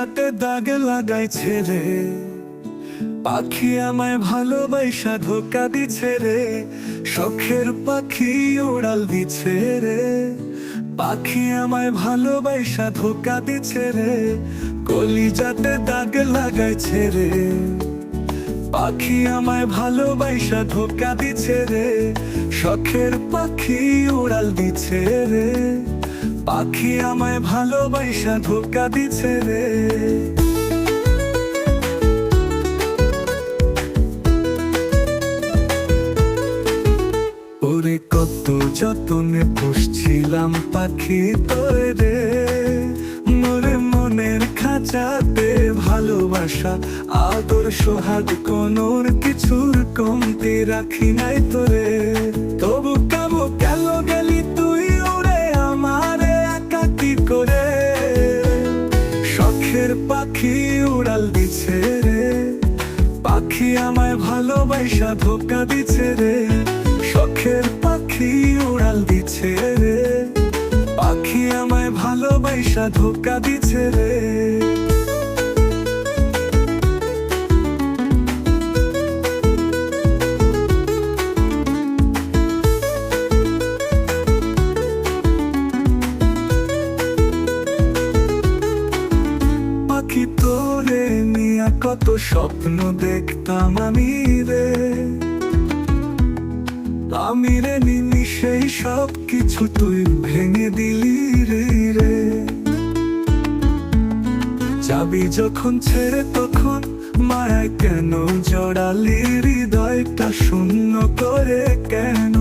যাতে দাগে লাগাইছে রে, পাখি আমায় ভালোবাসা ধোকা দিছে রে, শখের পাখি উড়াল দিছে রে। পাখি আমায় ভালোবাসা ধোকা দিছে রে, কলিজাতে দাগ লাগাইছে রে। পাখি আমায় ভালোবাসা ধোকা দিছে রে, শখের পাখি উড়াল দিছে রে। পাখি আমায় ভালোবাসা ধোকা দিছে রে। ওরে কত যতনে পুষছিলাম পাখি তোরে রে, মোরে মনের খাঁচাতে ভালোবাসা আদর সোহাগ কোনোর কিছুর কমতি রাখি নাই তোরে। তবু কাবু কেন গেলি তুই উড়ে আমারে একাকি করে, শখের পাখি উড়াল দিছে রে। পাখি আমায় ভালোবাসা ধোকা দিছে রে, শখের পাখি উড়াল দিছে রে। পাখি আমায় ভালোবাসা ধোকা দিছে রে। পাখি তোরে নিয়া কত স্বপ্ন দেখতাম আমি রে, আমি রে নিমিষেই সব কিছু তুই ভেঙে দিলি রে রে। যাবি যখন ছেড়ে তখন মায়া কেন জড়ালি হৃদয়টা শূন্য করে কেন।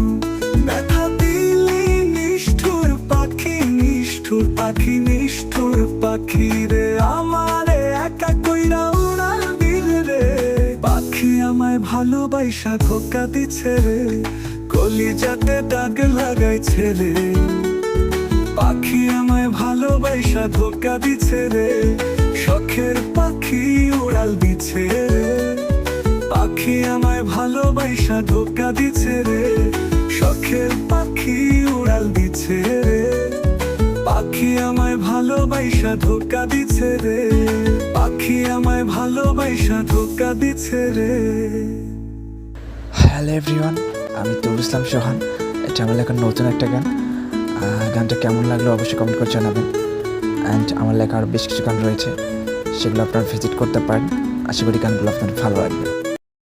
ব্যথা দিলি নিষ্ঠুর পাখি, নিষ্ঠুর পাখি, নিষ্ঠুর পাখি রে, আমারে একা কইরা উড়াল দিলে রে। পাখি আমায় ভালোবাসা ধোকা দিছে রে, কলিজাতে দাগ লাগাইছে রে। পাখি আমায় ভালোবাসা ধোকা দিছে রে, শখের পাখি উড়াল দিছে রে। পাখি আমায় ভালোবাসা ধোকা দিছে রে, শখের পাখি উড়াল দিছে রে। পাখি আমায় ভালোবাসা ধোকা দিছে রে, পাখি আমায় ভালোবাসা ধোকা দিছে রে। হ্যালো এভরিওয়ান, আমি তবু ইসলাম সোহান। এটা আমার লেখার নতুন একটা গান। গানটা কেমন লাগলো অবশ্যই কমেন্ট করে জানাবেন। অ্যান্ড আমার লেখা আরও বেশ কিছু গান রয়েছে, সেগুলো আপনারা ভিজিট করতে পারেন। আশা করি গানগুলো আপনাদের ভালো লাগবে।